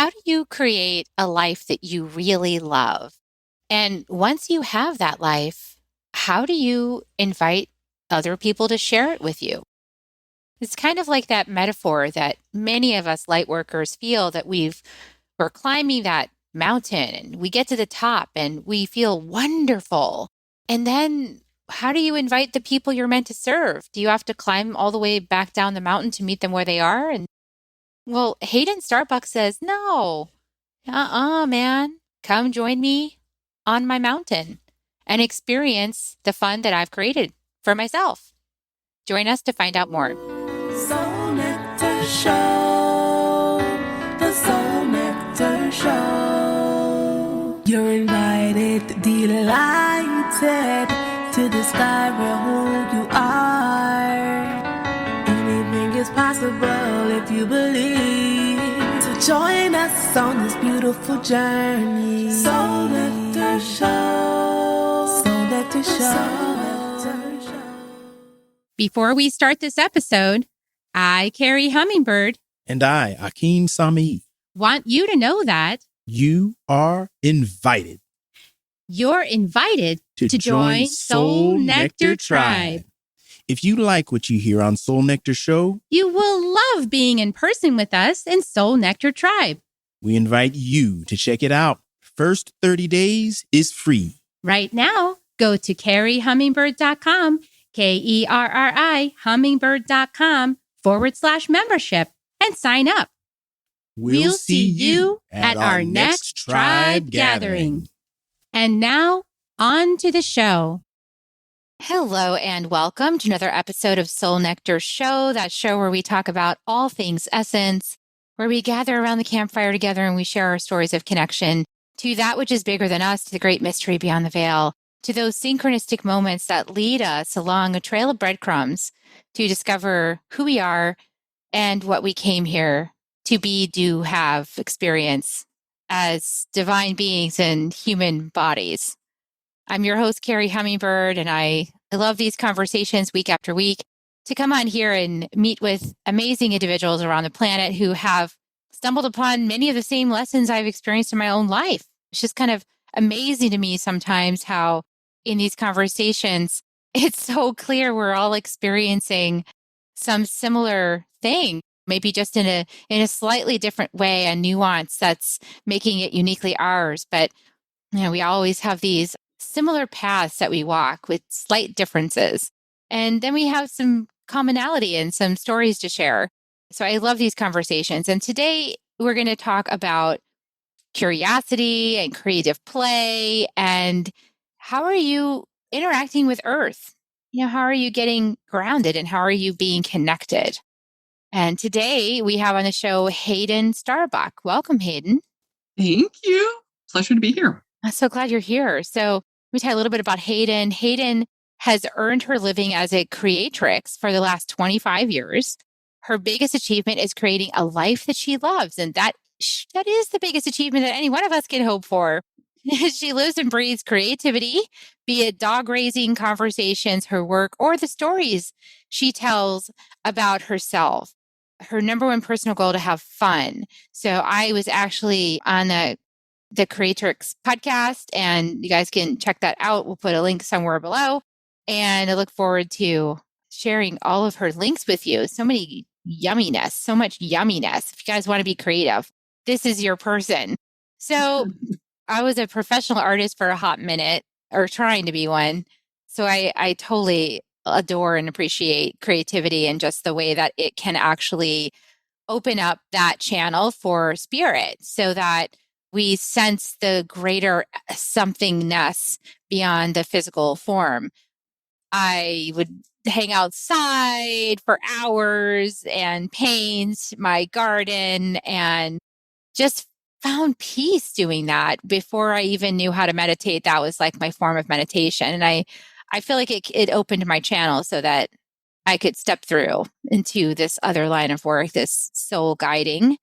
how do you create a life that you really love? And once you have that life, how do you invite other people to share it with you? It's kind of like that metaphor that many of us light workers feel that we're climbing that mountain and we get to the top and we feel wonderful. And then how do you invite the people you're meant to serve? Do you have to climb all the way back down the mountain to meet them where they are? And well, Haden Starbuck says, no, man, come join me on my mountain and experience the fun that I've created for myself. Join us to find out more. Soul Nectar Show, the Soul Nectar Show. You're invited, delighted to discover who you are. Anything is possible if you believe. So join us on this beautiful journey. Soul Nectar Show, Soul Nectar Show. Before we start this episode, I, Carrie Hummingbird, and I, Akeem Sami, want you to know that you are invited. You're invited to join Soul Nectar Tribe. If you like what you hear on Soul Nectar Show, you will love being in person with us in Soul Nectar Tribe. We invite you to check it out. First 30 days is free. Right now, go to carriehummingbird.com, KERRI, hummingbird.com/membership and sign up. We'll see you at our next tribe gathering. And now, on to the show. Hello and welcome to another episode of Soul Nectar Show, that show where we talk about all things essence, where we gather around the campfire together and we share our stories of connection to that which is bigger than us, to the great mystery beyond the veil, to those synchronistic moments that lead us along a trail of breadcrumbs to discover who we are and what we came here to be, do, have, experience as divine beings in human bodies. I'm your host, Carrie Hummingbird, and I love these conversations week after week to come on here and meet with amazing individuals around the planet who have stumbled upon many of the same lessons I've experienced in my own life. It's just kind of amazing to me sometimes how in these conversations, it's so clear we're all experiencing some similar thing, maybe just in a slightly different way, a nuance that's making it uniquely ours. But we always have these similar paths that we walk with slight differences. And then we have some commonality and some stories to share. So I love these conversations. And today we're going to talk about curiosity and creative play and how are you interacting with Earth? How are you getting grounded and how are you being connected? And today we have on the show Haden Starbuck. Welcome, Haden. Thank you. Pleasure to be here. I'm so glad you're here. So let me tell you a little bit about Haden. Haden has earned her living as a creatrix for the last 25 years. Her biggest achievement is creating a life that she loves. And that is the biggest achievement that any one of us can hope for. She lives and breathes creativity, be it dog raising conversations, her work, or the stories she tells about herself. Her number one personal goal to have fun. So I was actually on the Creatrix Podcast, and you guys can check that out. We'll put a link somewhere below. And I look forward to sharing all of her links with you. So much yumminess. If you guys want to be creative, this is your person. So I was a professional artist for a hot minute, or trying to be one. So I totally adore and appreciate creativity and just the way that it can actually open up that channel for spirit so that we sense the greater somethingness beyond the physical form. I would hang outside for hours and paint my garden and just found peace doing that. Before I even knew how to meditate, that was like my form of meditation. And I feel like it opened my channel so that I could step through into this other line of work, this soul guiding.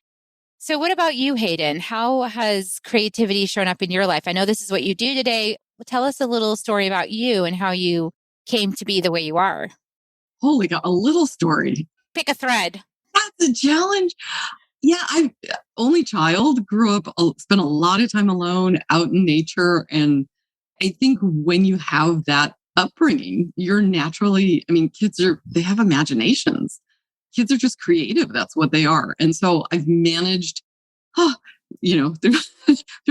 So what about you, Haden? How has creativity shown up in your life? I know this is what you do today. Tell us a little story about you and how you came to be the way you are. Holy God, a little story. Pick a thread. That's a challenge. Yeah, I only child, grew up, spent a lot of time alone out in nature. And I think when you have that upbringing, you're naturally, I mean, they have imaginations. Kids are just creative. That's what they are. And so I've managed, huh, there's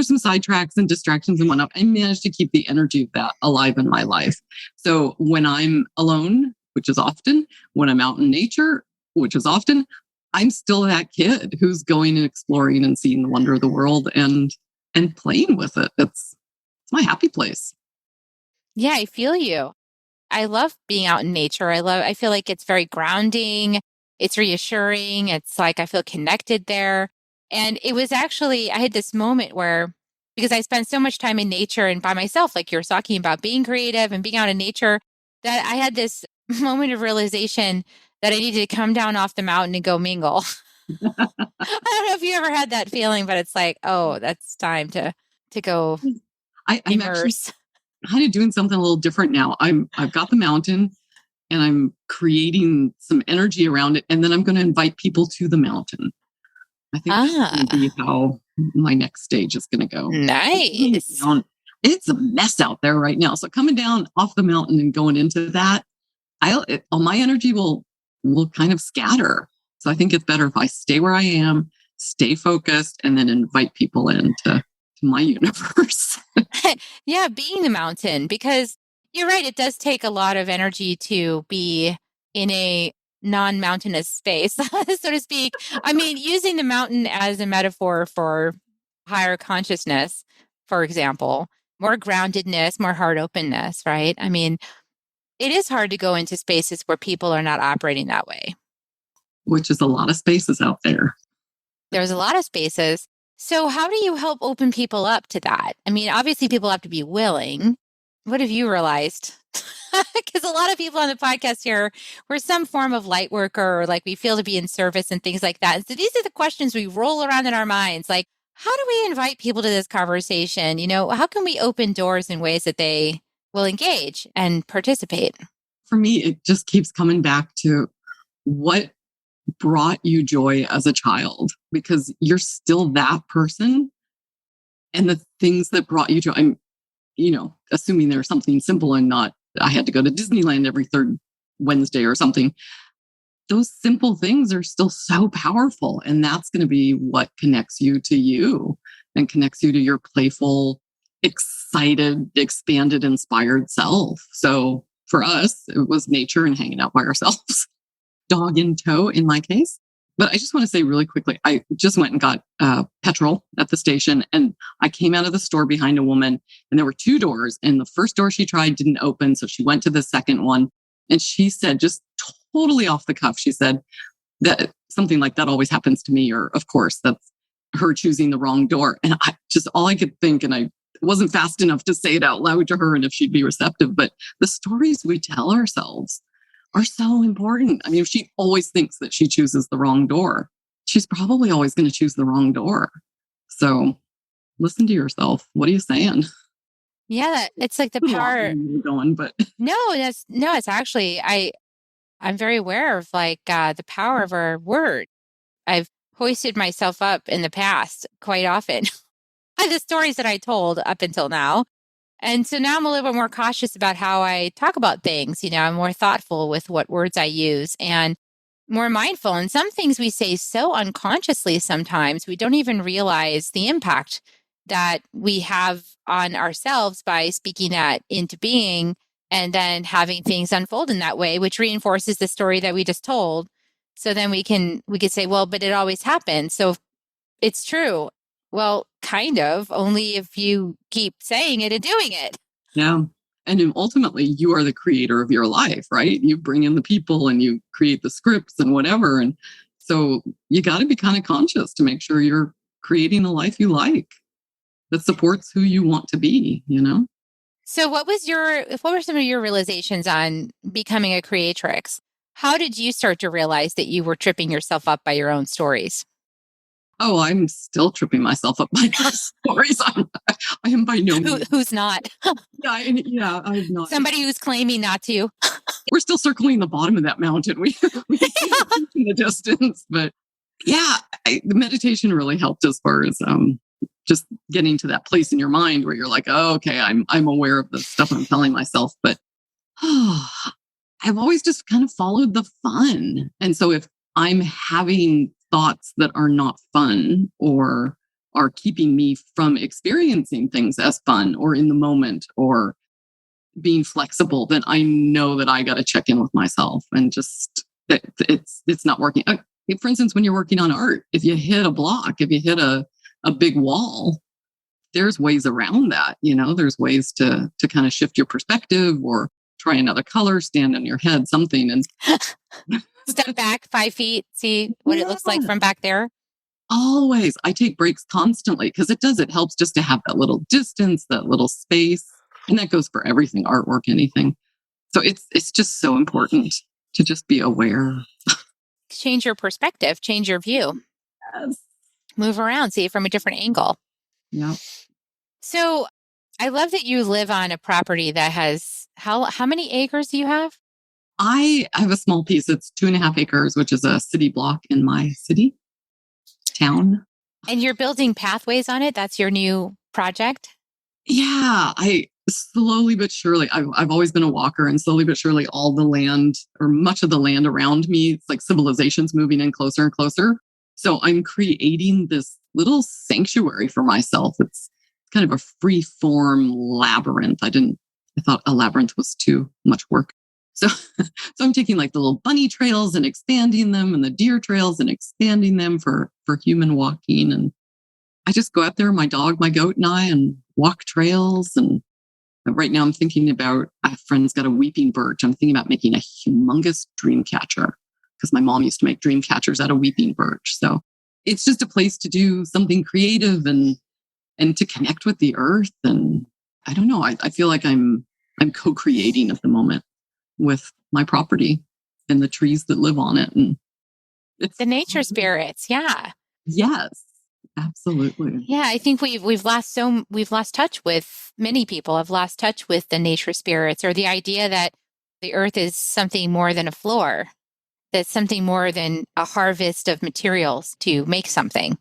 some sidetracks and distractions and whatnot. I managed to keep the energy of that alive in my life. So when I'm alone, which is often, when I'm out in nature, which is often, I'm still that kid who's going and exploring and seeing the wonder of the world and playing with it. It's my happy place. Yeah, I feel you. I love being out in nature. I feel like it's very grounding. It's reassuring. It's like I feel connected there. And it was actually, I had this moment where, because I spent so much time in nature and by myself, like you're talking about being creative and being out in nature, that I had this moment of realization that I needed to come down off the mountain and go mingle. I don't know if you ever had that feeling, but it's like, oh, that's time to go I'm actually immerse. kind of doing something a little different now. I've got the mountain and I'm creating some energy around it, and then I'm going to invite people to the mountain. I think that's going to be how my next stage is going to go. Nice. It's a mess out there right now. So coming down off the mountain and going into that, all my energy will kind of scatter. So I think it's better if I stay where I am, stay focused, and then invite people into my universe. Yeah, being the mountain, because you're right, it does take a lot of energy to be in a non-mountainous space, so to speak. I mean, using the mountain as a metaphor for higher consciousness, for example, more groundedness, more heart openness, right? I mean, it is hard to go into spaces where people are not operating that way. Which is a lot of spaces out there. There's a lot of spaces. So how do you help open people up to that? I mean, obviously people have to be willing. What have you realized? Because a lot of people on the podcast here, we're some form of light worker, or like we feel to be in service and things like that. And so these are the questions we roll around in our minds. Like, how do we invite people to this conversation? How can we open doors in ways that they will engage and participate? For me, it just keeps coming back to what brought you joy as a child, because you're still that person. And the things that brought you joy, I'm, assuming there's something simple and not, I had to go to Disneyland every third Wednesday or something. Those simple things are still so powerful. And that's going to be what connects you to you and connects you to your playful, excited, expanded, inspired self. So for us, it was nature and hanging out by ourselves. Dog in tow in my case. But I just want to say really quickly, I just went and got petrol at the station, and I came out of the store behind a woman, and there were two doors, and the first door she tried didn't open. So she went to the second one, and she said, just totally off the cuff, she said that something like that always happens to me, or of course that's her choosing the wrong door. And all I could think, and I wasn't fast enough to say it out loud to her and if she'd be receptive, but the stories we tell ourselves are so important. I mean, if she always thinks that she chooses the wrong door, she's probably always going to choose the wrong door. So listen to yourself. What are you saying? Yeah, it's like the power. Going, but it's actually, I'm very aware of the power of our word. I've hoisted myself up in the past quite often by the stories that I told up until now. And so now I'm a little bit more cautious about how I talk about things. I'm more thoughtful with what words I use and more mindful. And some things we say so unconsciously sometimes we don't even realize the impact that we have on ourselves by speaking that into being and then having things unfold in that way, which reinforces the story that we just told. So then we could say, well, but it always happens. So it's true. Well, kind of, only if you keep saying it and doing it. Yeah. And then ultimately, you are the creator of your life, right? You bring in the people and you create the scripts and whatever. And so you got to be kind of conscious to make sure you're creating a life you like that supports who you want to be, So what were some of your realizations on becoming a creatrix? How did you start to realize that you were tripping yourself up by your own stories? Oh, I'm still tripping myself up by those stories. I am by no means. Who's not? Yeah, I'm not. Somebody who's claiming not to. We're still circling the bottom of that mountain. We can see the distance, but Yeah, the meditation really helped as far as just getting to that place in your mind where you're like, oh, okay, I'm aware of the stuff I'm telling myself, but I've always just kind of followed the fun. And so if I'm having thoughts that are not fun or are keeping me from experiencing things as fun or in the moment or being flexible, then I know that I got to check in with myself and just it's not working. For instance, when you're working on art, if you hit a block, if you hit a big wall, there's ways around that. There's ways to kind of shift your perspective or try another color, stand on your head, something, and step back 5 feet, see what it looks like from back there. Always, I take breaks constantly because it helps just to have that little distance, that little space. And that goes for everything, artwork, anything. So it's just so important to just be aware. Change your perspective, change your view. Yes. Move around, see it from a different angle. Yeah. So I love that you live on a property that has, how many acres do you have? I have a small piece. It's 2.5 acres, which is a city block in my town. And you're building pathways on it? That's your new project? Yeah, I slowly but surely, I've always been a walker, and slowly but surely all the land or much of the land around me, it's like civilization's moving in closer and closer. So I'm creating this little sanctuary for myself. It's kind of a free form labyrinth. I thought a labyrinth was too much work. So I'm taking like the little bunny trails and expanding them and the deer trails and expanding them for human walking. And I just go out there, my dog, my goat, and I, and walk trails. And right now I'm thinking about, a friend's got a weeping birch. I'm thinking about making a humongous dream catcher because my mom used to make dream catchers out of weeping birch. So it's just a place to do something creative and to connect with the earth. And I don't know, I feel like I'm co-creating at the moment with my property and the trees that live on it. And it's the nature spirits. Yeah. Yes. Absolutely. Yeah, I think we've lost touch with, many people have lost touch with the nature spirits, or the idea that the earth is something more than a floor, that's something more than a harvest of materials to make something.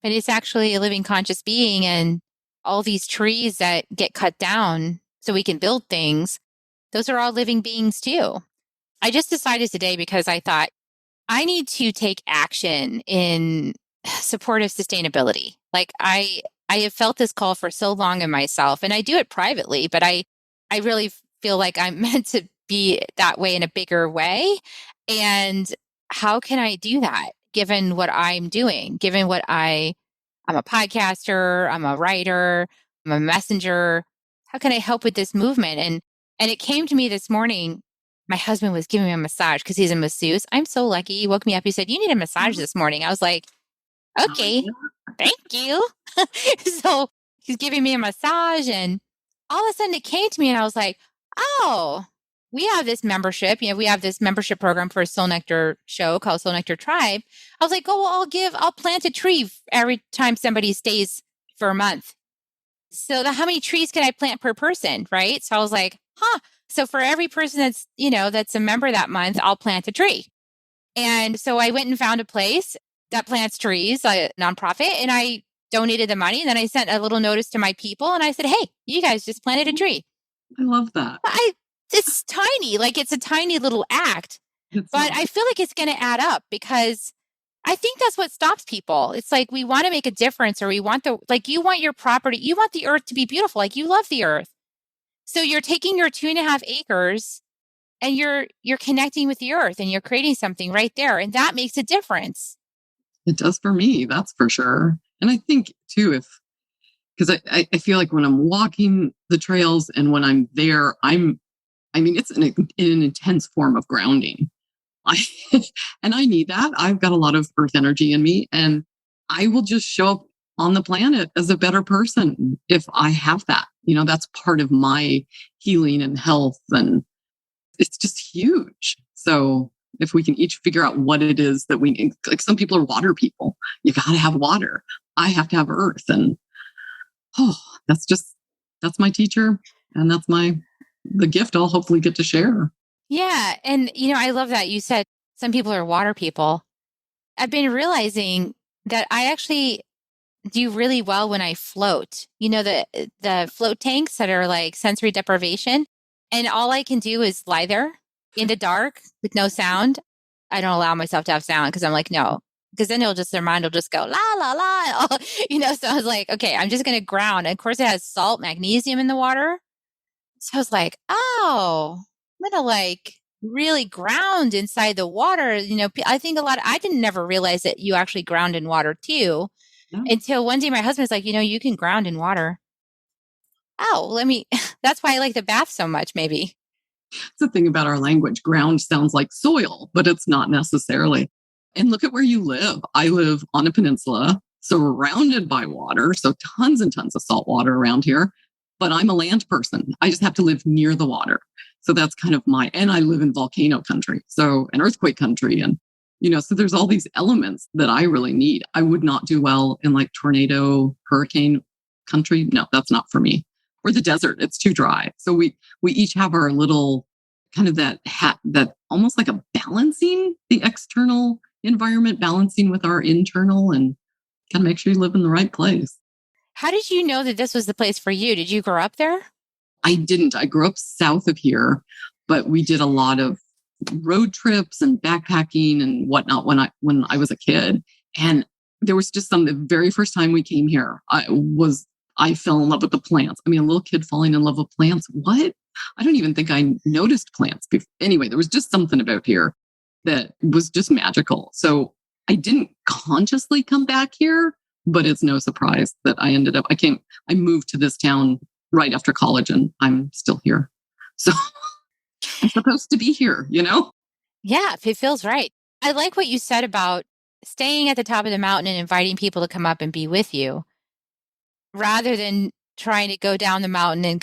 But it's actually a living conscious being, and all these trees that get cut down so we can build things, those are all living beings too. I just decided today, because I thought I need to take action in support of sustainability. Like I have felt this call for so long in myself, and I do it privately, but I really feel like I'm meant to be that way in a bigger way. And how can I do that given what I'm doing, given what I'm a podcaster, I'm a writer, I'm a messenger. How can I help with this movement? And it came to me this morning. My husband was giving me a massage because he's a masseuse. I'm so lucky. He woke me up. He said, "You need a massage this morning." I was like, "Okay, thank you." So he's giving me a massage, and all of a sudden it came to me, and I was like, "Oh, we have this membership. We have this membership program for a Soul Nectar show called Soul Nectar Tribe." I was like, "Oh, well, I'll plant a tree every time somebody stays for a month. So how many trees can I plant per person?" Right? So I was like, so for every person that's a member that month, I'll plant a tree. And so I went and found a place that plants trees, a nonprofit, and I donated the money. And then I sent a little notice to my people, and I said, "Hey, you guys just planted a tree." I love that. It's tiny, like it's a tiny little act, but I feel like it's going to add up, because I think that's what stops people. It's like we want to make a difference, or we want you want your property, you want the earth to be beautiful, like you love the earth. So you're taking your 2.5 acres and you're connecting with the earth, and you're creating something right there. And that makes a difference. It does for me, that's for sure. And I think too, because I feel like when I'm walking the trails and when I'm there, it's an intense form of grounding. And I need that. I've got a lot of earth energy in me, and I will just show up on the planet as a better person if I have that. That's part of my healing and health, and it's just huge. So if we can each figure out what it is that we need, like some people are water people. You got to have water. I have to have earth. And that's my teacher. And that's the gift I'll hopefully get to share. Yeah. And, I love that you said some people are water people. I've been realizing that I actually do really well when I float. You know, the float tanks that are like sensory deprivation. And all I can do is lie there in the dark with no sound. I don't allow myself to have sound because I'm like, no, because then their mind will just go la, la, la. So I was like, okay, I'm just going to ground. And of course, it has salt, magnesium in the water. So I was like, oh, I'm going to like really ground inside the water. I think I didn't never realize that you actually ground in water too. No. Until one day my husband was like, you can ground in water. Oh, that's why I like the bath so much, maybe. It's the thing about our language. Ground sounds like soil, but it's not necessarily. And look at where you live. I live on a peninsula surrounded by water. So tons and tons of salt water around here. But I'm a land person. I just have to live near the water. So that's kind of and I live in volcano country. So an earthquake country. And, so there's all these elements that I really need. I would not do well in like tornado, hurricane country. No, that's not for me. Or the desert. It's too dry. So we each have our little kind of that almost like a balancing the external environment, balancing with our internal, and kind of make sure you live in the right place. How did you know that this was the place for you? Did you grow up there? I didn't. I grew up south of here, but we did a lot of road trips and backpacking and whatnot when I was a kid. And there was just the very first time we came here, I fell in love with the plants. I mean, a little kid falling in love with plants. What? I don't even think I noticed plants before. Anyway, there was just something about here that was just magical. So I didn't consciously come back here, but it's no surprise that I moved to this town right after college and I'm still here. So I'm supposed to be here, Yeah, it feels right. I like what you said about staying at the top of the mountain and inviting people to come up and be with you, rather than trying to go down the mountain and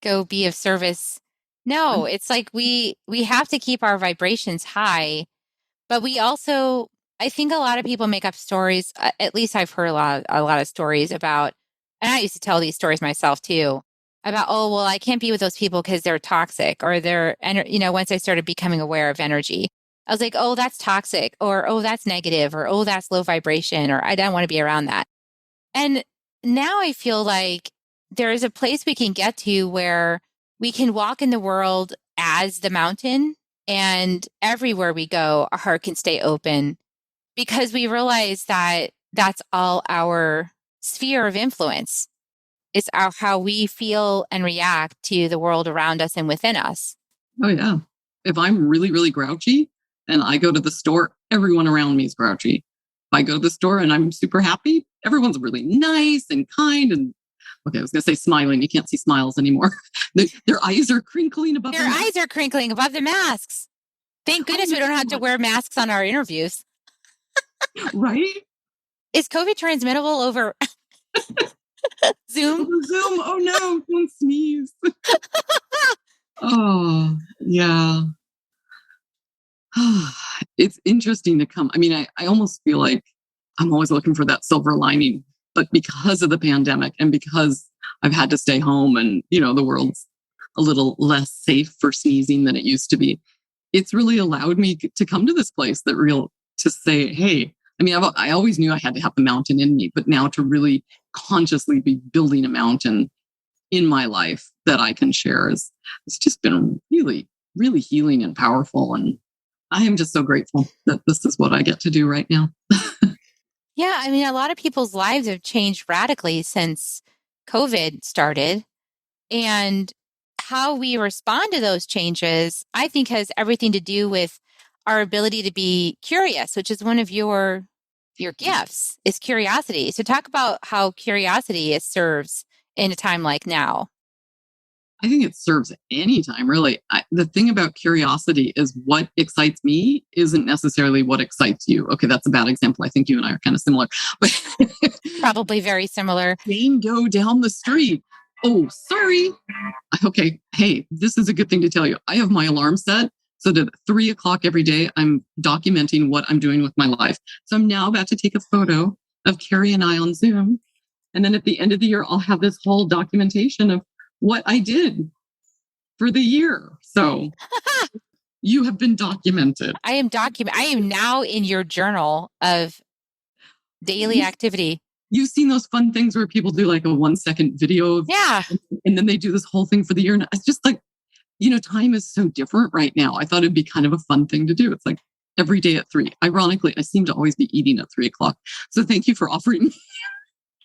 go be of service. No, it's like we have to keep our vibrations high, but we also, I think a lot of people make up stories. At least I've heard a lot of stories about, and I used to tell these stories myself too, about, oh, well, I can't be with those people because they're toxic, or once I started becoming aware of energy, I was like, oh, that's toxic, or, oh, that's negative, or, oh, that's low vibration, or I don't want to be around that. And now I feel like there is a place we can get to where we can walk in the world as the mountain, and everywhere we go, our heart can stay open, because we realize that that's all our sphere of influence. It's how we feel and react to the world around us and within us. Oh, yeah. If I'm really, really grouchy and I go to the store, everyone around me is grouchy. If I go to the store and I'm super happy, everyone's really nice and kind. And okay, I was going to say smiling. You can't see smiles anymore. Their eyes are crinkling above their eyes are crinkling above the masks. Thank goodness we don't have to wear masks on our interviews. Right? Is COVID transmittable over Zoom? Over Zoom. Oh no, don't sneeze. Oh, yeah. It's interesting to come. I mean, I almost feel like I'm always looking for that silver lining, but because of the pandemic and because I've had to stay home and, the world's a little less safe for sneezing than it used to be, it's really allowed me to come to this place to say, hey, I mean, I always knew I had to have the mountain in me, but now to really consciously be building a mountain in my life that I can share it's just been really, really healing and powerful. And I am just so grateful that this is what I get to do right now. Yeah. I mean, a lot of people's lives have changed radically since COVID started, and how we respond to those changes, I think, has everything to do with our ability to be curious, which is one of your gifts, is curiosity. So talk about how curiosity serves in a time like now. I think it serves any time, really. The thing about curiosity is what excites me isn't necessarily what excites you. Okay, that's a bad example. I think you and I are kind of similar. But probably very similar. Jane, go down the street. Oh, sorry. Okay, hey, this is a good thing to tell you. I have my alarm set so that at 3:00 every day, I'm documenting what I'm doing with my life. So I'm now about to take a photo of Carrie and I on Zoom. And then at the end of the year, I'll have this whole documentation of what I did for the year. So, You have been documented. I am now in your journal of daily activity. You've seen those fun things where people do like a 1-second video. Yeah. And then they do this whole thing for the year. And it's just like, time is so different right now. I thought it'd be kind of a fun thing to do. It's like every day at 3. Ironically, I seem to always be eating at 3 o'clock. So thank you for offering me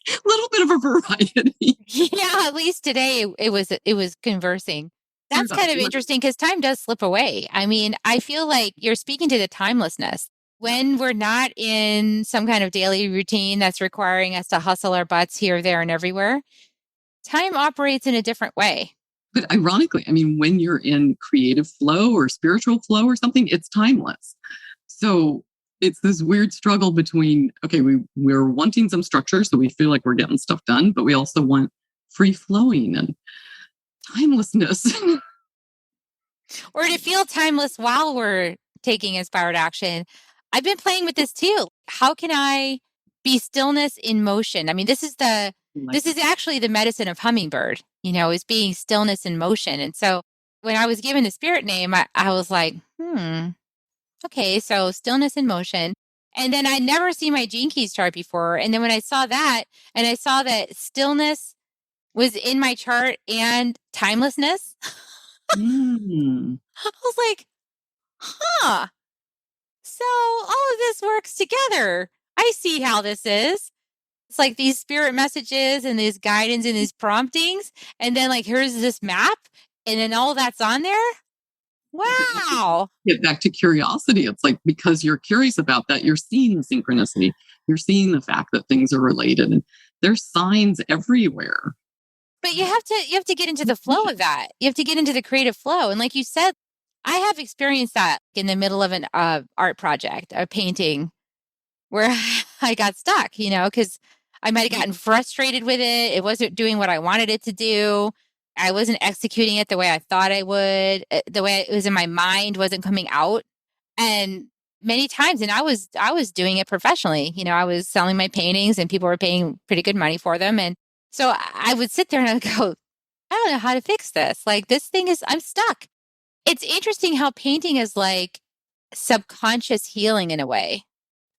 a little bit of a variety. Yeah, at least today it was conversing. That's kind of interesting because time does slip away. I mean, I feel like you're speaking to the timelessness. When we're not in some kind of daily routine that's requiring us to hustle our butts here, there, and everywhere, time operates in a different way. But ironically, I mean, when you're in creative flow or spiritual flow or something, it's timeless. So it's this weird struggle between, okay, we're wanting some structure, so we feel like we're getting stuff done, but we also want free flowing and timelessness. Or to feel timeless while we're taking inspired action. I've been playing with this too. How can I be stillness in motion? I mean, this is actually the medicine of hummingbird, is being stillness in motion. And so when I was given the spirit name, I was like, okay, so stillness in motion. And then I'd never seen my Gene Keys chart before. And then when I saw that, and I saw that stillness was in my chart and timelessness, I was like, huh. So all of this works together. I see how this is. It's like these spirit messages and these guidance and these promptings. And then like, here's this map. And then all that's on there. Wow. Get back to curiosity. It's like, because you're curious about that, you're seeing the synchronicity. You're seeing the fact that things are related. And there's signs everywhere. But you have to get into the flow of that. You have to get into the creative flow. And like you said, I have experienced that in the middle of an art project, a painting, where I got stuck, because I might have gotten frustrated with it. It wasn't doing what I wanted it to do. I wasn't executing it the way I thought I would. The way it was in my mind wasn't coming out. And many times, and I was doing it professionally. I was selling my paintings and people were paying pretty good money for them. And so I would sit there and I would go, I don't know how to fix this. Like I'm stuck. It's interesting how painting is like subconscious healing in a way.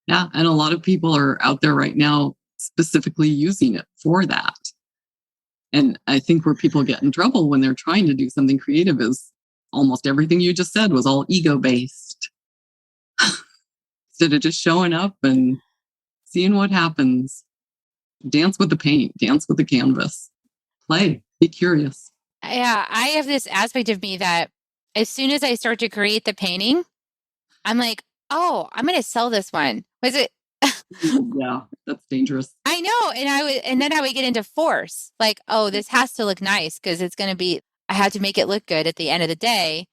Yeah. And a lot of people are out there right now specifically using it for that. And I think where people get in trouble when they're trying to do something creative is almost everything you just said was all ego-based. Instead of just showing up and seeing what happens. Dance with the paint, dance with the canvas, play, be curious. Yeah, I have this aspect of me that as soon as I start to create the painting, I'm like, oh, I'm going to sell this one. Was it? Yeah, that's dangerous. I know. And then I would get into force. Like, oh, this has to look nice because I have to make it look good at the end of the day.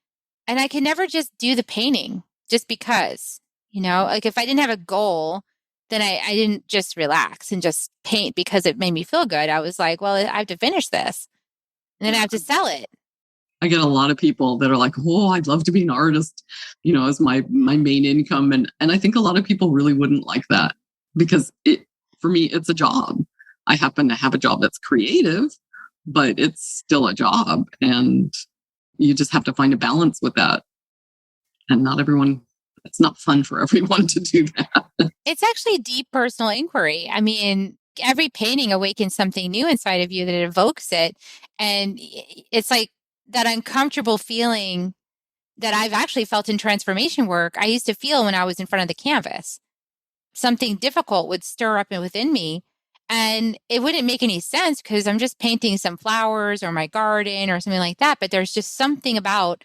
And I can never just do the painting just because, like if I didn't have a goal, then I didn't just relax and just paint because it made me feel good. I was like, well, I have to finish this and then I have to sell it. I get a lot of people that are like, oh, I'd love to be an artist, as my main income. And I think a lot of people really wouldn't like that because for me, it's a job. I happen to have a job that's creative, but it's still a job. And you just have to find a balance with that. And it's not fun for everyone to do that. It's actually deep personal inquiry. I mean, every painting awakens something new inside of you that evokes it. And it's like that uncomfortable feeling that I've actually felt in transformation work. I used to feel when I was in front of the canvas. Something difficult would stir up within me. And it wouldn't make any sense because I'm just painting some flowers or my garden or something like that. But there's just something about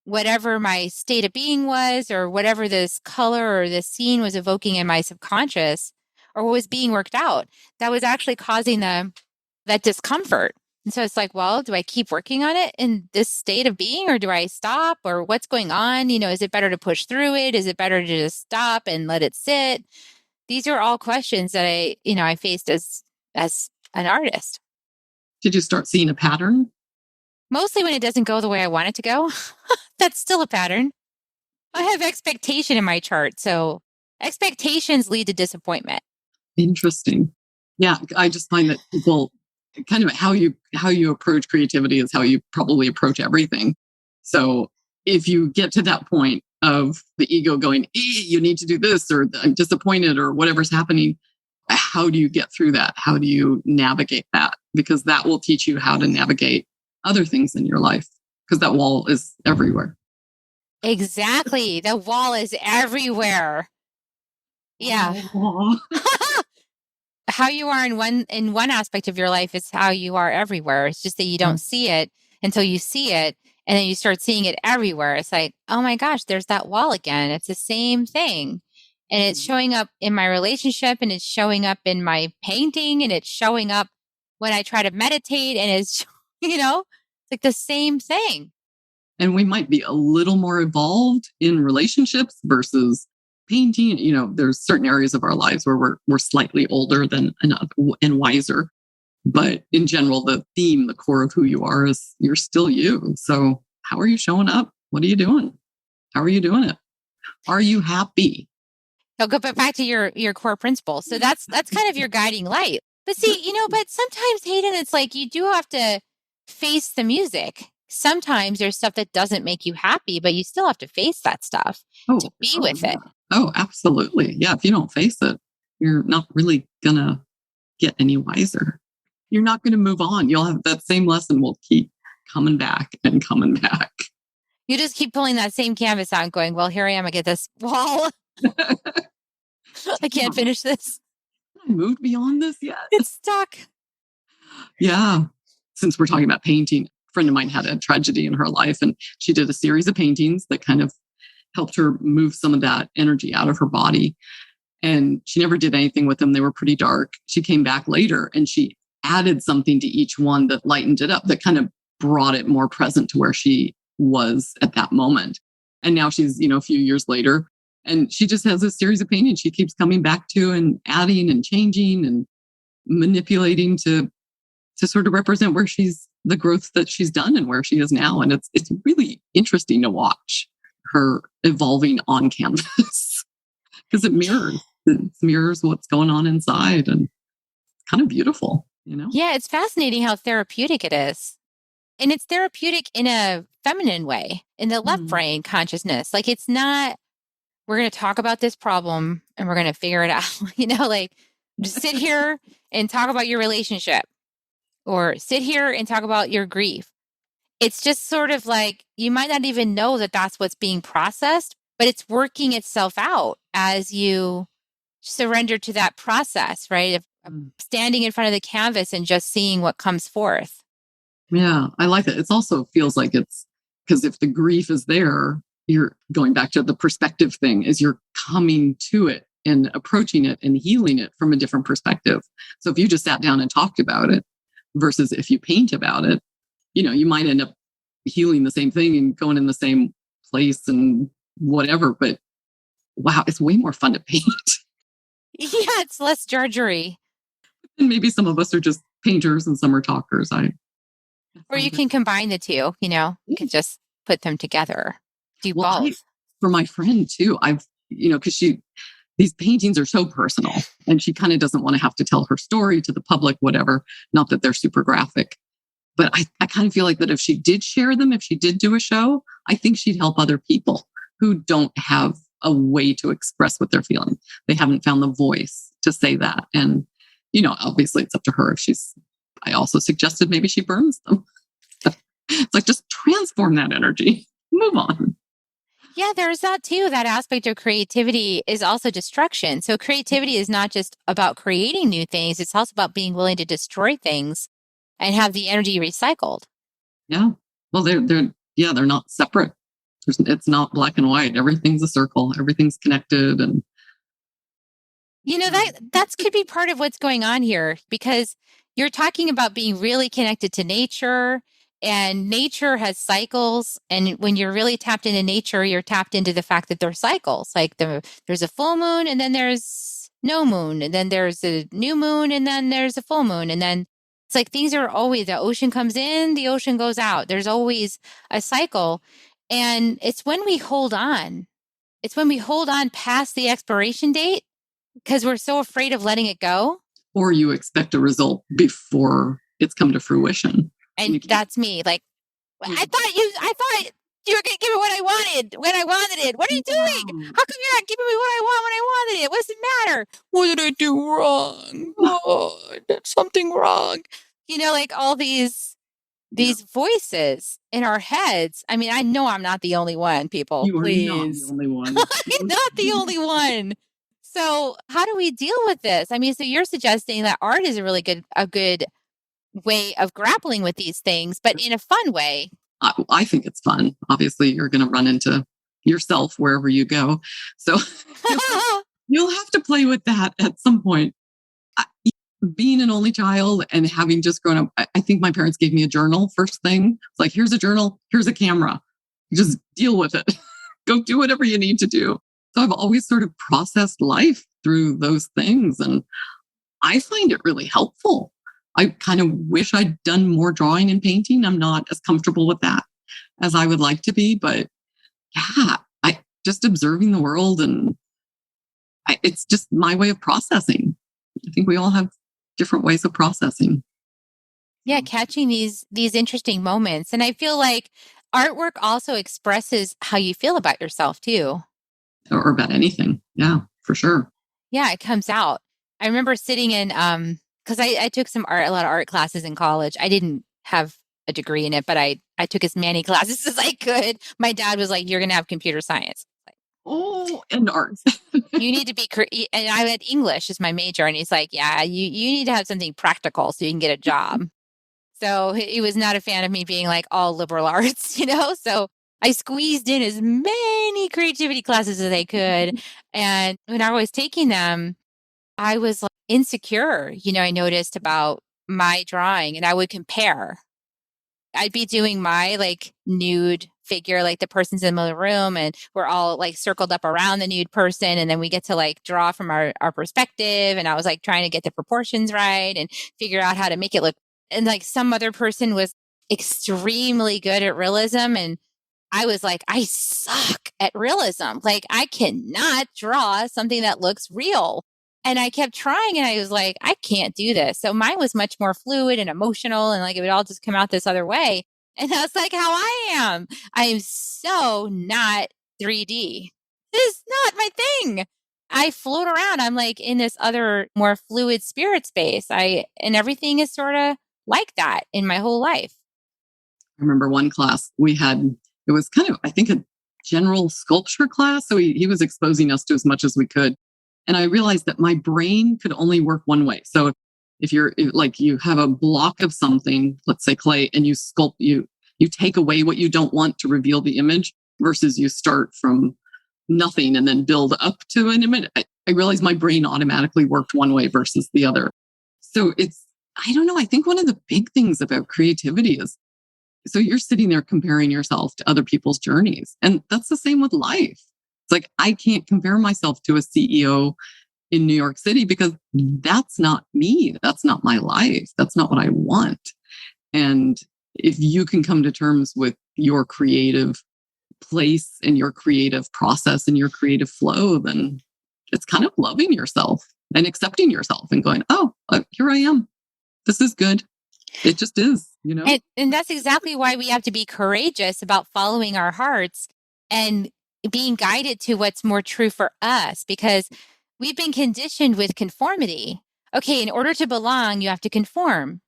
whatever my state of being was or whatever this color or this scene was evoking in my subconscious or what was being worked out that was actually causing that discomfort. And so it's like, well, do I keep working on it in this state of being or do I stop or what's going on? Is it better to push through it? Is it better to just stop and let it sit? These are all questions that I faced as an artist. Did you start seeing a pattern? Mostly when it doesn't go the way I want it to go. That's still a pattern. I have expectation in my chart. So expectations lead to disappointment. Interesting. Yeah. I just find that people kind of how you approach creativity is how you probably approach everything. So if you get to that point of the ego going, you need to do this, or I'm disappointed, or whatever's happening, how do you get through that? How do you navigate that? Because that will teach you how to navigate other things in your life, because that wall is everywhere. Exactly. The wall is everywhere. Yeah. How you are in one aspect of your life is how you are everywhere. It's just that you don't see it until you see it, and then you start seeing it everywhere. It's like, oh my gosh, there's that wall again. It's the same thing. And it's showing up in my relationship, and it's showing up in my painting, and it's showing up when I try to meditate, and it's, it's like the same thing. And we might be a little more evolved in relationships versus painting. There's certain areas of our lives where we're slightly older than and wiser. But in general, the theme, the core of who you are is you're still you. So how are you showing up? What are you doing? How are you doing it? Are you happy? I'll go back to your core principles. So that's kind of your guiding light. But see, but sometimes, Haden, it's like you do have to face the music. Sometimes there's stuff that doesn't make you happy, but you still have to face that stuff to be with it. Oh, absolutely. Yeah. If you don't face it, you're not really going to get any wiser. You're not going to move on. You'll have that same lesson will keep coming back and coming back. You just keep pulling that same canvas out and going, well, here I am. I get this wall. I can't finish this. I moved beyond this yet. It's stuck. Yeah. Since we're talking about painting, a friend of mine had a tragedy in her life, and she did a series of paintings that kind of helped her move some of that energy out of her body. And she never did anything with them. They were pretty dark. She came back later and she added something to each one that lightened it up, that kind of brought it more present to where she was at that moment. And now she's, a few years later, and she just has a series of paintings she keeps coming back to and adding and changing and manipulating to sort of represent where the growth that she's done and where she is now. And it's really interesting to watch her evolving on canvas because it mirrors what's going on inside, and it's kind of beautiful, Yeah, it's fascinating how therapeutic it is. And it's therapeutic in a feminine way, in the left brain consciousness. Like, it's not, we're going to talk about this problem and we're going to figure it out, like just sit here and talk about your relationship, or sit here and talk about your grief. It's just sort of like, you might not even know that that's what's being processed, but it's working itself out as you surrender to that process, right? Of standing in front of the canvas and just seeing what comes forth. Yeah, I like that. It also feels like it's because if the grief is there, you're going back to the perspective thing, is you're coming to it and approaching it and healing it from a different perspective. So if you just sat down and talked about it versus if you paint about it, you might end up healing the same thing and going in the same place and whatever. But wow, it's way more fun to paint. Yeah, it's less drudgery. And maybe some of us are just painters and some are talkers. Or you can combine the two, you can just put them together. Do both. For my friend too, because these paintings are so personal and she kind of doesn't want to have to tell her story to the public, whatever. Not that they're super graphic, but I kind of feel like that if she did share them, if she did do a show, I think she'd help other people who don't have a way to express what they're feeling. They haven't found the voice to say that. And, obviously it's up to her if I also suggested maybe she burns them. It's like, just transform that energy, move on. Yeah, there's that too. That aspect of creativity is also destruction. So creativity is not just about creating new things. It's also about being willing to destroy things and have the energy recycled. Yeah. Well, they're not separate. It's not black and white. Everything's a circle. Everything's connected. And that could be part of what's going on here, because you're talking about being really connected to nature, and nature has cycles. And when you're really tapped into nature, you're tapped into the fact that there's cycles. Like there's a full moon, and then there's no moon, and then there's a new moon, and then there's a full moon. And then it's like things are always, the ocean comes in, the ocean goes out. There's always a cycle. And it's when we hold on. It's when we hold on past the expiration date because we're so afraid of letting it go. Or you expect a result before it's come to fruition. And that's me. Like, I thought You were going to give me what I wanted when I wanted it. What are you doing? How come you're not giving me what I want when I wanted it? What's the matter? What did I do wrong? Oh, I did something wrong. Like all these voices in our heads. I mean, I know I'm not the only one, people. You are Please. not the only one. I'm not the only one. So how do we deal with this? I mean, so you're suggesting that art is a good way of grappling with these things, but in a fun way. I think it's fun. Obviously, you're going to run into yourself wherever you go. So you'll have to play with that at some point. Being an only child and having just grown up, I think my parents gave me a journal first thing. It's like, here's a journal, here's a camera. Just deal with it. Go do whatever you need to do. So I've always sort of processed life through those things. And I find it really helpful. I kind of wish I'd done more drawing and painting. I'm not as comfortable with that as I would like to be. But yeah, I just observing the world, and it's just my way of processing. I think we all have different ways of processing. Yeah, catching these interesting moments. And I feel like artwork also expresses how you feel about yourself too. Or about anything. Yeah, for sure. Yeah, it comes out. I remember sitting in, because I took a lot of art classes in college. I didn't have a degree in it, but I took as many classes as I could. My dad was like, you're going to have computer science. And art. You need to be, and I had English as my major. And he's like, yeah, you need to have something practical so you can get a job. So he was not a fan of me being like all liberal arts, So I squeezed in as many creativity classes as I could. And when I was taking them, I was like insecure, I noticed about my drawing, and I would compare. I'd be doing my like nude figure, like the person's in the middle of the room and we're all like circled up around the nude person. And then we get to like draw from our perspective. And I was like trying to get the proportions right and figure out how to make it look. And like some other person was extremely good at realism. And I was like, I suck at realism. Like I cannot draw something that looks real. And I kept trying and I was like, I can't do this. So mine was much more fluid and emotional and like it would all just come out this other way. And that's like how I am. I am so not 3D. This is not my thing. I float around. I'm like in this other more fluid spirit space. And everything is sort of like that in my whole life. I remember one class we had, it was kind of, I think, a general sculpture class. So he was exposing us to as much as we could. And I realized that my brain could only work one way. So if you're like, you have a block of something, let's say clay, and you sculpt, you take away what you don't want to reveal the image versus you start from nothing and then build up to an image. I realized my brain automatically worked one way versus the other. So I don't know. I think one of the big things about creativity is, so you're sitting there comparing yourself to other people's journeys. And that's the same with life. It's like, I can't compare myself to a CEO in New York City because that's not me. That's not my life. That's not what I want. And if you can come to terms with your creative place and your creative process and your creative flow, then it's kind of loving yourself and accepting yourself and going, oh, here I am. This is good. It just is, And that's exactly why we have to be courageous about following our hearts and being guided to what's more true for us, because we've been conditioned with conformity. Okay, in order to belong, you have to conform.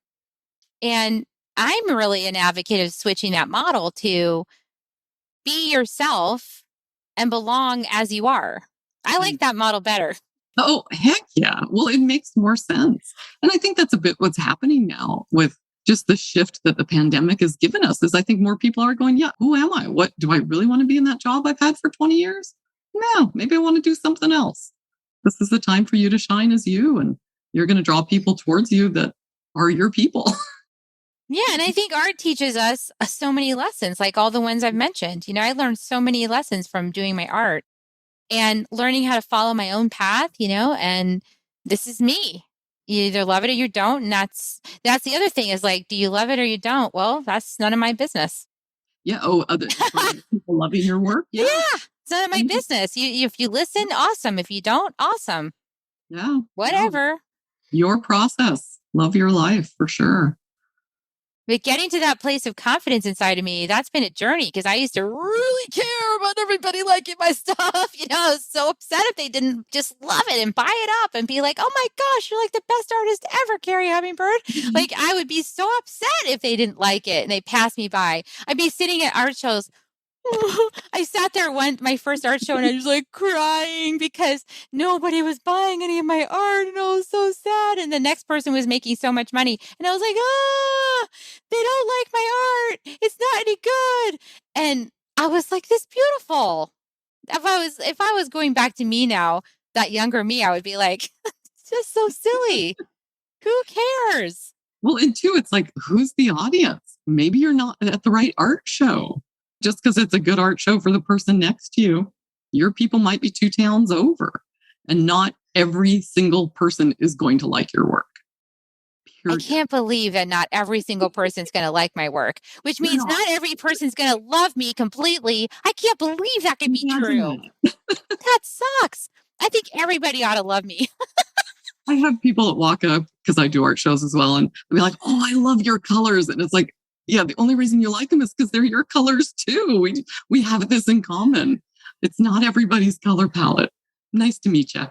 And I'm really an advocate of switching that model to be yourself and belong as you are. I like that model better. Oh, heck yeah. Well, it makes more sense. And I think that's a bit what's happening now with just the shift that the pandemic has given us, is I think more people are going, yeah, who am I? What do I really want to be in that job I've had for 20 years? No, maybe I want to do something else. This is the time for you to shine as you, and you're going to draw people towards you that are your people. Yeah. And I think art teaches us so many lessons, like all the ones I've mentioned. I learned so many lessons from doing my art and learning how to follow my own path, and this is me. You either love it or you don't. And that's the other thing is like, do you love it or you don't? Well, that's none of my business. Yeah. Oh, other people loving your work. Yeah. It's none of my business. If you listen, awesome. If you don't, awesome. Yeah. Whatever. No. Your process. Love your life for sure. But getting to that place of confidence inside of me, that's been a journey because I used to really care about everybody liking my stuff. I was so upset if they didn't just love it and buy it up and be like, oh my gosh, you're like the best artist ever, Carrie Hummingbird. Like I would be so upset if they didn't like it and they passed me by. I'd be sitting at art shows. I sat there my first art show and I was like crying because nobody was buying any of my art and I was so sad. And the next person was making so much money. And I was like, they don't like my art. It's not any good. And I was like, this is beautiful. If I was going back to me now, that younger me, I would be like, it's just so silly. Who cares? Well, and two, it's like, who's the audience? Maybe you're not at the right art show. Just because it's a good art show for the person next to you, your people might be 2 towns over. And not every single person is going to like your work. Period. I can't believe that not every single person's going to like my work, which means not every person's going to love me completely. I can't believe that can be true. That sucks. I think everybody ought to love me. I have people that walk up, because I do art shows as well, and they'll be like, oh, I love your colors. And it's like, yeah, the only reason you like them is because they're your colors too. We have this in common. It's not everybody's color palette. Nice to meet you.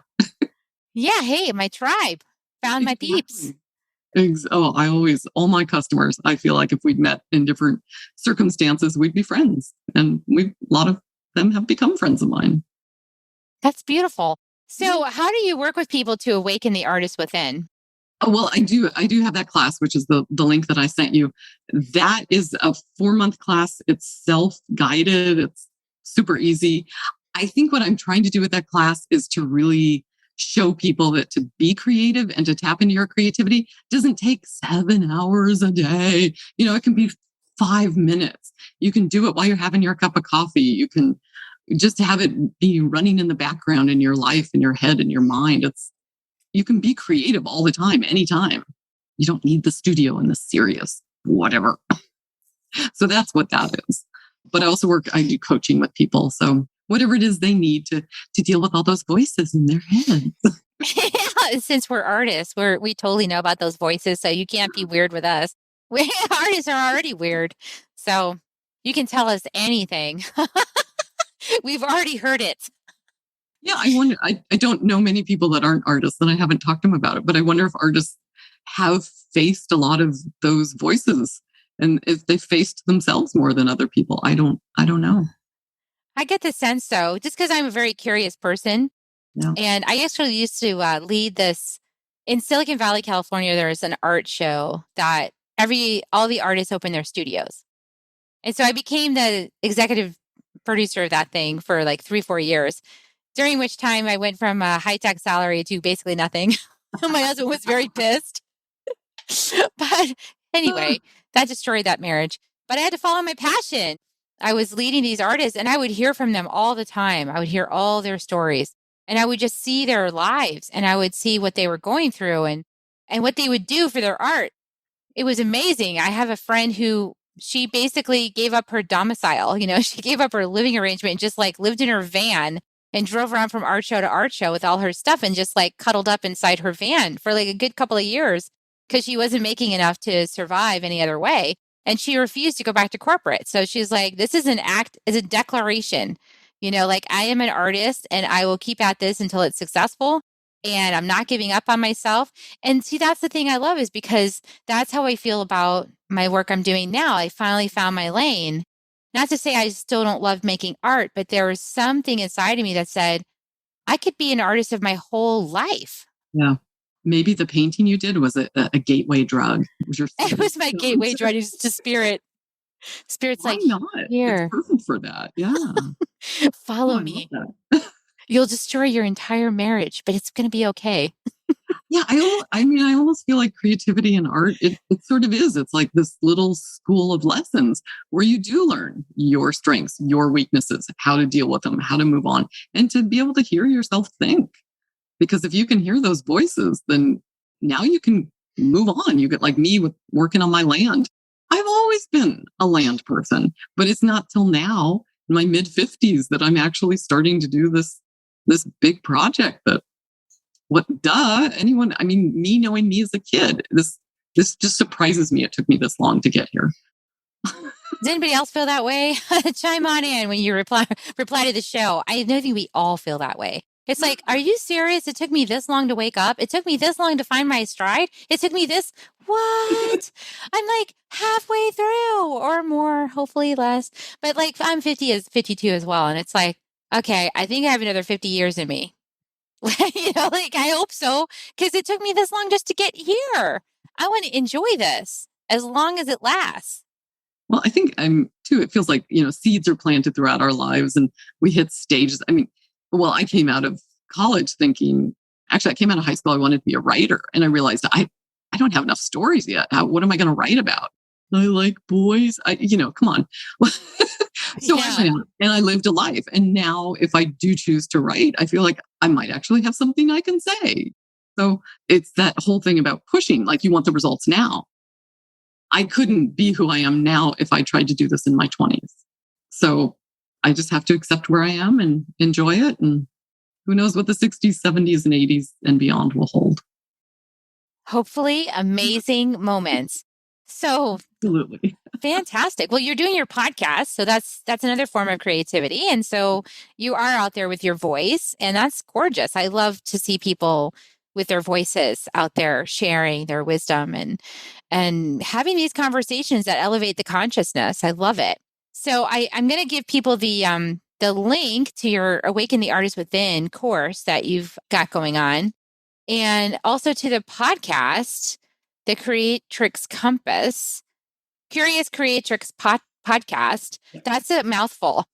Yeah, hey, my tribe. Found my peeps. All my customers, I feel like if we'd met in different circumstances, we'd be friends. And a lot of them have become friends of mine. That's beautiful. So how do you work with people to awaken the artist within? Oh, well, I do have that class, which is the link that I sent you. That is a 4-month class. It's self-guided. It's super easy. I think what I'm trying to do with that class is to really show people that to be creative and to tap into your creativity doesn't take 7 hours a day. It can be 5 minutes. You can do it while you're having your cup of coffee. You can just have it be running in the background in your life, in your head, in your mind. You can be creative all the time, anytime. You don't need the studio and the serious whatever. So that's what that is. But I do coaching with people. So whatever it is they need to deal with all those voices in their heads. Yeah, since we're artists, we totally know about those voices. So you can't be weird with us. We artists are already weird. So you can tell us anything. We've already heard it. Yeah, I wonder, I don't know many people that aren't artists, and I haven't talked to them about it, but I wonder if artists have faced a lot of those voices and if they faced themselves more than other people. I don't know. I get the sense so, just because I'm a very curious person. Yeah. And I actually used to lead this in Silicon Valley, California. There's an art show that all the artists open their studios. And so I became the executive producer of that thing for like 3-4 years. During which time I went from a high-tech salary to basically nothing. My husband was very pissed. But anyway, that destroyed that marriage. But I had to follow my passion. I was leading these artists and I would hear from them all the time. I would hear all their stories and I would just see their lives and I would see what they were going through and what they would do for their art. It was amazing. I have a friend who she basically gave up her domicile. She gave up her living arrangement and just like lived in her van and drove around from art show to art show with all her stuff and just like cuddled up inside her van for like a good couple of years because she wasn't making enough to survive any other way. And she refused to go back to corporate. So she's like, this is is a declaration, like I am an artist and I will keep at this until it's successful. And I'm not giving up on myself. And see, that's the thing I love is because that's how I feel about my work I'm doing now. I finally found my lane. Not to say I still don't love making art, but there was something inside of me that said, I could be an artist of my whole life. Yeah. Maybe the painting you did was a gateway drug. It was my gateway drug to spirit. Spirit's Why like, not? here. It's perfect for that. Yeah. Follow me. You'll destroy your entire marriage, but it's going to be okay. Yeah, I almost feel like creativity and art, it sort of is. It's like this little school of lessons where you do learn your strengths, your weaknesses, how to deal with them, how to move on, and to be able to hear yourself think. Because if you can hear those voices, then now you can move on. You get like me with working on my land. I've always been a land person, but it's not till now in my mid-50s that I'm actually starting to do this big project that me knowing me as a kid, this this just surprises me. It took me this long to get here. Does anybody else feel that way? Chime on in when you reply to the show. I know think we all feel that way. It's like, are you serious? It took me this long to wake up. It took me this long to find my stride. It took me this. What? I'm like halfway through or more, hopefully less. But like I'm 52 as well. And it's like, okay, I think I have another 50 years in me. Like I hope so. Because it took me this long just to get here. I want to enjoy this as long as it lasts. Well, I think it feels like, seeds are planted throughout our lives and we hit stages. I mean, well, I came out of college thinking, actually, I came out of high school, I wanted to be a writer. And I realized I don't have enough stories yet. What am I going to write about? I like boys. Come on. So I went out and I lived a life. And now if I do choose to write, I feel like I might actually have something I can say. So it's that whole thing about pushing, like you want the results now. I couldn't be who I am now if I tried to do this in my 20s. So I just have to accept where I am and enjoy it. And who knows what the 60s, 70s, and 80s and beyond will hold. Hopefully amazing moments. So absolutely fantastic. Well, you're doing your podcast. So that's another form of creativity. And so you are out there with your voice and that's gorgeous. I love to see people with their voices out there sharing their wisdom and having these conversations that elevate the consciousness. I love it. So I'm going to give people the link to your Awaken the Artist Within course that you've got going on, and also to the podcast, the Creatrix Compass, Curious Creatrix Podcast. That's a mouthful.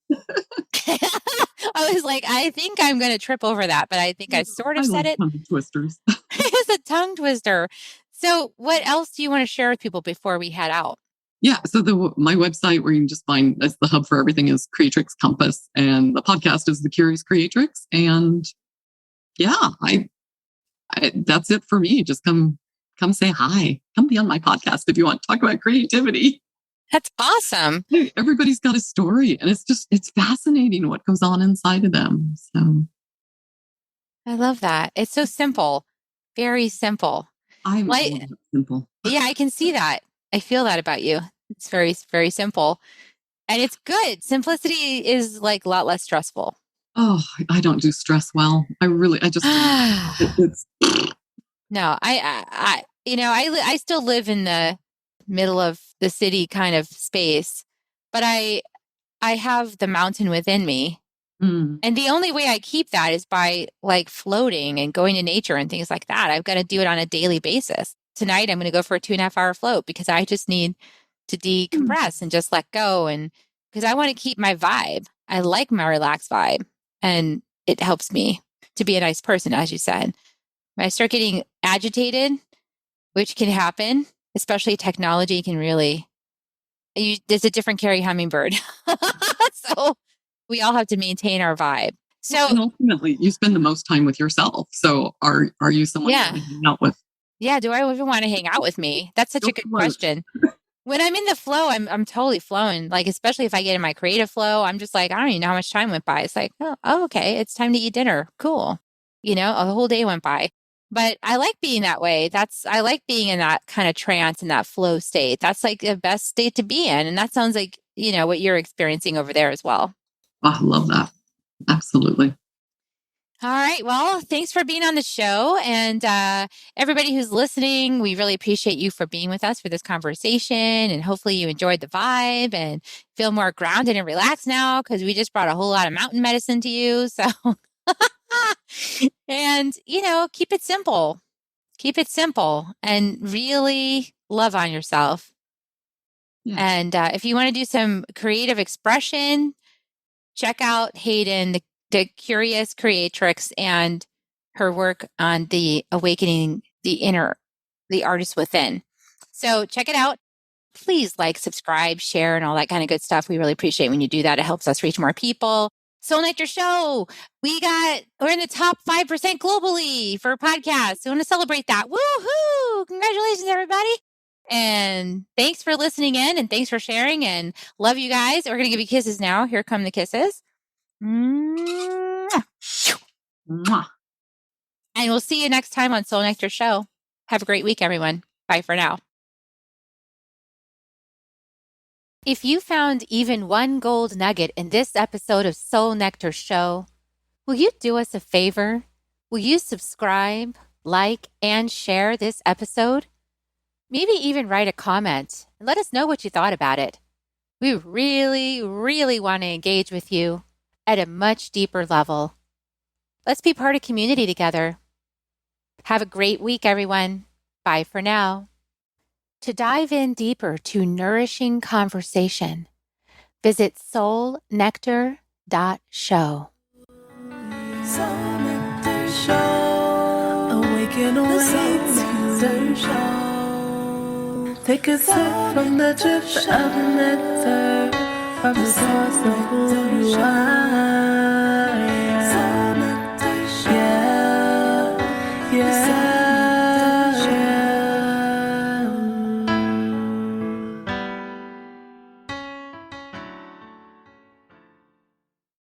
I was like, I think I'm going to trip over that, but I think I sort of said it. Tongue twisters. It's a tongue twister. So what else do you want to share with people before we head out? Yeah. So my website where you can just find as the hub for everything is Creatrix Compass, and the podcast is the Curious Creatrix. And yeah, I that's it for me. Just come say hi. Come be on my podcast if you want to talk about creativity. That's awesome. Everybody's got a story, and it's fascinating what goes on inside of them. So I love that. It's so simple, very simple. I'm simple. Yeah, I can see that. I feel that about you. It's very, very simple, and it's good. Simplicity is like a lot less stressful. Oh, I don't do stress well. I just it's no. I still live in the middle of the city kind of space, but I have the mountain within me. And the only way I keep that is by like floating and going to nature and things like that. I've got to do it on a daily basis. Tonight, I'm going to go for a 2.5 hour float because I just need to decompress and just let go. And because I want to keep my vibe. I like my relaxed vibe, and it helps me to be a nice person, as you said. When I start getting agitated, which can happen, especially technology can really, there's a different Carrie Hummingbird. So we all have to maintain our vibe. So and ultimately, you spend the most time with yourself. So are you someone you want to hang out with? Yeah. Do I even want to hang out with me? That's such a good question. When I'm in the flow, I'm totally flowing. Like, especially if I get in my creative flow, I'm just like, I don't even know how much time went by. It's like, oh, okay. It's time to eat dinner. Cool. A whole day went by. But I like being that way. I like being in that kind of trance, in that flow state. That's like the best state to be in. And that sounds like, what you're experiencing over there as well. Oh, I love that. Absolutely. All right. Well, thanks for being on the show. And everybody who's listening, we really appreciate you for being with us for this conversation. And hopefully you enjoyed the vibe and feel more grounded and relaxed now because we just brought a whole lot of mountain medicine to you. So, and, keep it simple. Keep it simple and really love on yourself. Yeah. And if you want to do some creative expression, check out Haden, the Curious Creatrix, and her work on the awakening the artist within. So check it out. Please like, subscribe, share, and all that kind of good stuff. We really appreciate when you do that. It helps us reach more people. Soul Nectar Show. We're in the top 5% globally for podcasts. So I want to celebrate that. Woohoo! Congratulations, everybody. And thanks for listening in, and thanks for sharing, and love you guys. We're going to give you kisses now. Here come the kisses. Mwah. Mwah. And we'll see you next time on Soul Nectar Show. Have a great week, everyone. Bye for now. If you found even one gold nugget in this episode of Soul Nectar Show, will you do us a favor? Will you subscribe, like, and share this episode? Maybe even write a comment and let us know what you thought about it. We really, really want to engage with you at a much deeper level. Let's be part of community together. Have a great week, everyone. Bye for now. To dive in deeper to nourishing conversation, visit soulnectar.show. Soul Nectar Show. Awaken, Nectar Show. Take a sip from the drip of nectar, from the source of who you are.